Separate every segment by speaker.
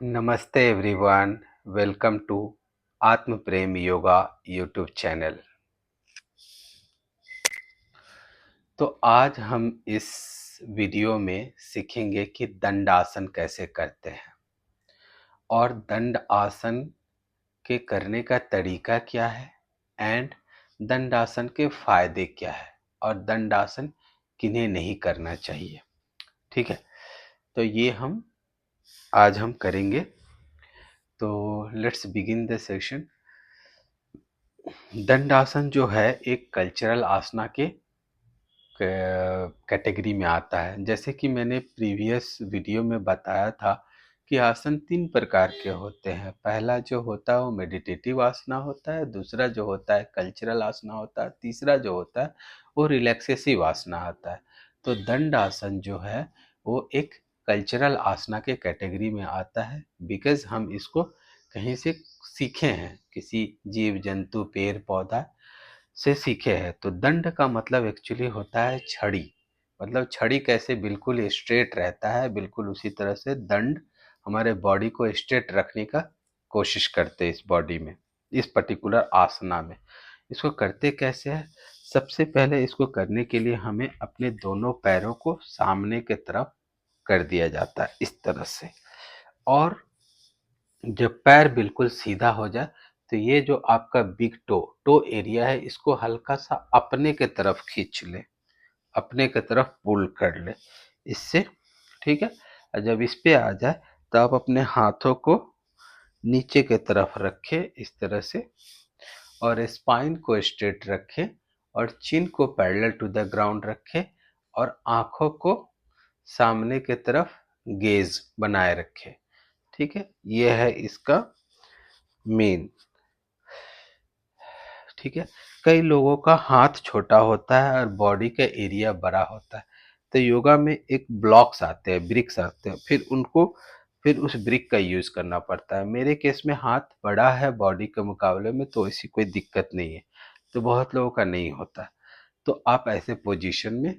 Speaker 1: नमस्ते everyone. Welcome to आत्म प्रेम yoga YouTube channel. तो आज हम इस वीडियो में सीखेंगे कि दंडासन कैसे करते हैं और दंड आसन के करने का तरीका क्या है एंड दंडासन के फायदे क्या है और दंडासन किन्हें नहीं करना चाहिए। ठीक है, तो ये हम आज हम करेंगे। तो लेट्स बिगिन द सेशन। दंडासन जो है एक कल्चरल आसना के कैटेगरी में आता है। जैसे कि मैंने प्रीवियस वीडियो में बताया था कि आसन 3 प्रकार के होते हैं। पहला जो होता है वो मेडिटेटिव आसना होता है, दूसरा जो होता है कल्चरल आसना होता है, तीसरा जो होता है वो रिलैक्सेसिव आसना आता है। तो दंड आसन जो है वो एक कल्चरल आसना के कैटेगरी में आता है, बिकॉज हम इसको कहीं से सीखे हैं, किसी जीव जंतु पेड़ पौधा से सीखे हैं। तो दंड का मतलब एक्चुअली होता है छड़ी। मतलब छड़ी कैसे बिल्कुल स्ट्रेट रहता है, बिल्कुल उसी तरह से दंड हमारे बॉडी को स्ट्रेट रखने का कोशिश करते हैं इस बॉडी में, इस पर्टिकुलर आसना में। इसको करते कैसे है? सबसे पहले इसको करने के लिए हमें अपने दोनों पैरों को सामने की तरफ कर दिया जाता है इस तरह से। और जब पैर बिल्कुल सीधा हो जाए तो ये जो आपका बिग टो टो एरिया है इसको हल्का सा अपने के तरफ खींच ले, अपने के तरफ पुल कर ले इससे। ठीक है, और जब इस पे आ जाए तो आप अपने हाथों को नीचे के तरफ रखें इस तरह से, और स्पाइन को स्ट्रेट रखें और चिन को पैरेलल टू द ग्राउंड रखें और आंखों को सामने के तरफ गेज बनाए रखें। ठीक है, ये है इसका मेन। ठीक है, कई लोगों का हाथ छोटा होता है और बॉडी का एरिया बड़ा होता है। तो योगा में एक ब्लॉक्स आते हैं, ब्रिक्स आते हैं, फिर उस ब्रिक का यूज करना पड़ता है। मेरे केस में हाथ बड़ा है बॉडी के मुकाबले में, तो ऐसी कोई दिक्कत नहीं है। तो बहुत लोगों का नहीं होता। तो आप ऐसे पोजीशन में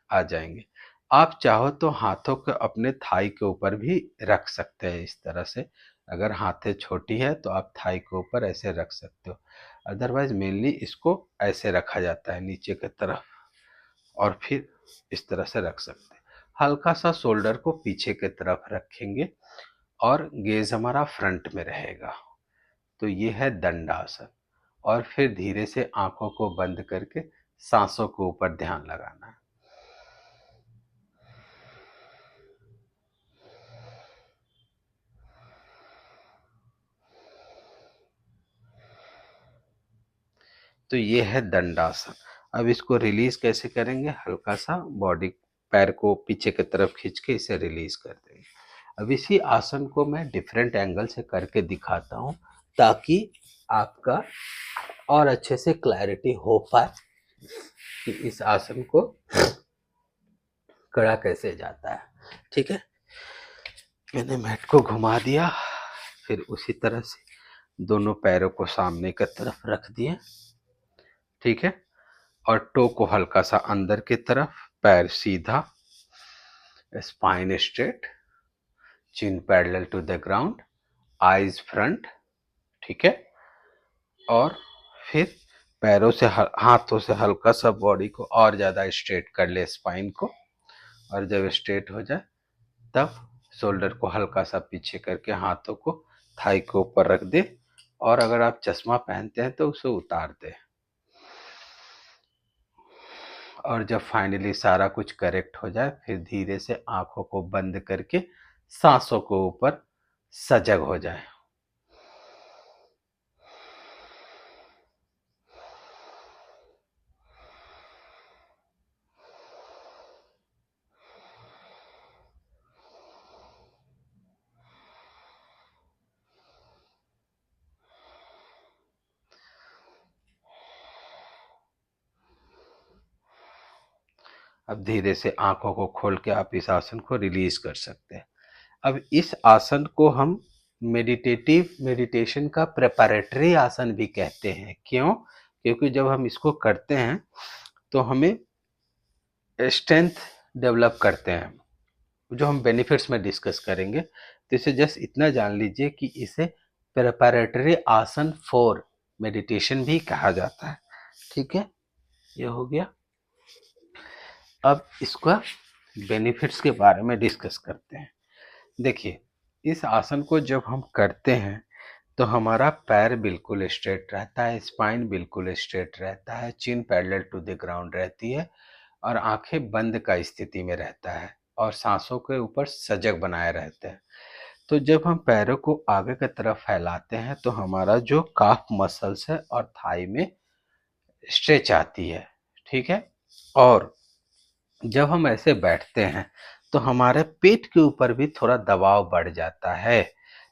Speaker 1: आ जाएंगे। आप चाहो तो हाथों को अपने थाई के ऊपर भी रख सकते हैं इस तरह से। अगर हाथें छोटी है तो आप थाई के ऊपर ऐसे रख सकते हो। अदरवाइज मेनली इसको ऐसे रखा जाता है नीचे की तरफ, और फिर इस तरह से रख सकते हैं। हल्का सा शोल्डर को पीछे की तरफ रखेंगे और गेज हमारा फ्रंट में रहेगा। तो ये है दंडासन। और फिर धीरे से आंखों को बंद करके सांसों के ऊपर ध्यान लगाना है। तो ये है दंडासन। अब इसको रिलीज कैसे करेंगे? हल्का सा बॉडी, पैर को पीछे की तरफ खींच के इसे रिलीज कर देंगे। अब इसी आसन को मैं डिफरेंट एंगल से करके दिखाता हूँ ताकि आपका और अच्छे से क्लैरिटी हो पाए कि इस आसन को करा कैसे जाता है। ठीक है, मैंने मैट को घुमा दिया, फिर उसी तरह से दोनों पैरों को सामने की तरफ रख दिए। ठीक है, और टो को हल्का सा अंदर की तरफ, पैर सीधा, spine straight, chin parallel to the ground, eyes front. ठीक है, और फिर पैरों से हाथों से हल्का सा बॉडी को और ज़्यादा स्ट्रेट कर ले, स्पाइन को। और जब स्ट्रेट हो जाए तब शोल्डर को हल्का सा पीछे करके हाथों को थाई के ऊपर रख दे, और अगर आप चश्मा पहनते हैं तो उसे उतार दे। और जब फाइनली सारा कुछ करेक्ट हो जाए फिर धीरे से आंखों को बंद करके सांसों को ऊपर सजग हो जाए। अब धीरे से आंखों को खोल के आप इस आसन को रिलीज कर सकते हैं। अब इस आसन को हम मेडिटेशन का प्रेपरेटरी आसन भी कहते हैं। क्यों? क्योंकि जब हम इसको करते हैं तो हमें स्ट्रेंथ डेवलप करते हैं। जो हम बेनिफिट्स में डिस्कस करेंगे। तो इसे जस्ट इतना जान लीजिए कि इसे प्रिपरेटरी आसन फॉर मेडिटेशन भी कहा जाता है। ठीक है, ये हो गया। अब इसका बेनिफिट्स के बारे में डिस्कस करते हैं। देखिए, इस आसन को जब हम करते हैं तो हमारा पैर बिल्कुल स्ट्रेट रहता है, स्पाइन बिल्कुल स्ट्रेट रहता है, चिन पैरेलल टू द ग्राउंड रहती है और आंखें बंद का स्थिति में रहता है और सांसों के ऊपर सजग बनाए रहते हैं। तो जब हम पैरों को आगे की तरफ फैलाते हैं तो हमारा जो काफ मसल्स है और थाई में स्ट्रेच आती है। ठीक है, और जब हम ऐसे बैठते हैं तो हमारे पेट के ऊपर भी थोड़ा दबाव बढ़ जाता है,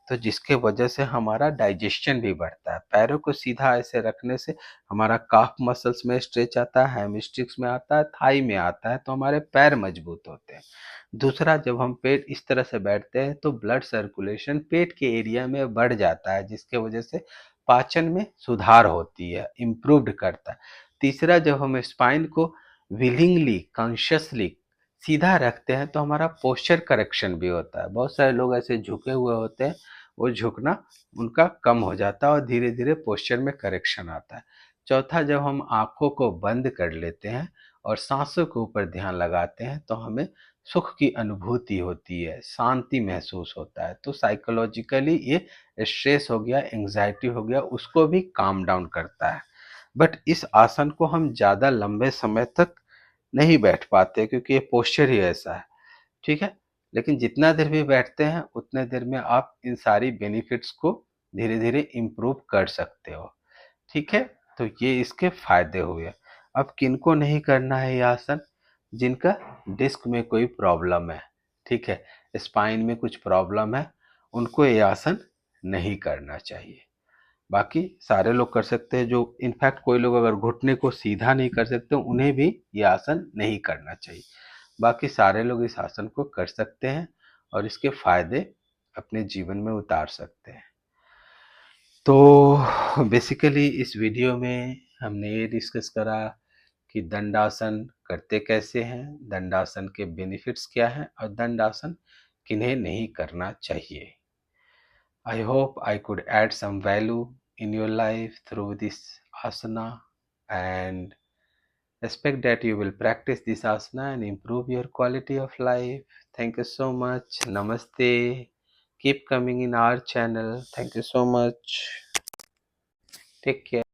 Speaker 1: तो जिसके वजह से हमारा डाइजेशन भी बढ़ता है। पैरों को सीधा ऐसे रखने से हमारा काफ मसल्स में स्ट्रेच आता है, हैमस्ट्रिक्स में आता है, थाई में आता है, तो हमारे पैर मजबूत होते हैं। दूसरा, जब हम पेट इस तरह से बैठते हैं तो ब्लड सर्कुलेशन पेट के एरिया में बढ़ जाता है, जिसके वजह से पाचन में सुधार होती है, इम्प्रूव्ड करता है। तीसरा, जब हम स्पाइन को विलिंगली कॉन्शियसली सीधा रखते हैं तो हमारा पोस्चर करेक्शन भी होता है। बहुत सारे लोग ऐसे झुके हुए होते हैं, वो झुकना उनका कम हो जाता है और धीरे धीरे पोस्चर में करेक्शन आता है। चौथा, जब हम आंखों को बंद कर लेते हैं और सांसों के ऊपर ध्यान लगाते हैं तो हमें सुख की अनुभूति होती है, शांति महसूस होता है। तो साइकोलॉजिकली ये स्ट्रेस हो गया, एंग्जाइटी हो गया, उसको भी काम डाउन करता है। बट इस आसन को हम ज़्यादा लंबे समय तक नहीं बैठ पाते क्योंकि ये पोस्चर ही ऐसा है। ठीक है, लेकिन जितना देर भी बैठते हैं उतने देर में आप इन सारी बेनिफिट्स को धीरे धीरे इम्प्रूव कर सकते हो। ठीक है, तो ये इसके फायदे हुए। अब किनको नहीं करना है ये आसन? जिनका डिस्क में कोई प्रॉब्लम है, ठीक है, स्पाइन में कुछ प्रॉब्लम है, उनको ये आसन नहीं करना चाहिए। बाकी सारे लोग कर सकते हैं। जो इनफैक्ट कोई लोग अगर घुटने को सीधा नहीं कर सकते उन्हें भी ये आसन नहीं करना चाहिए। बाकी सारे लोग इस आसन को कर सकते हैं और इसके फायदे अपने जीवन में उतार सकते हैं। तो बेसिकली इस वीडियो में हमने ये डिस्कस करा कि दंडासन करते कैसे हैं, दंडासन के बेनिफिट्स क्या हैं और दंडासन किन्हें नहीं करना चाहिए। I hope I could add some value in your life through this asana, and expect that you will practice this asana and improve your quality of life. Thank you so much. Namaste. Keep coming in our channel. Thank you so much. Take care.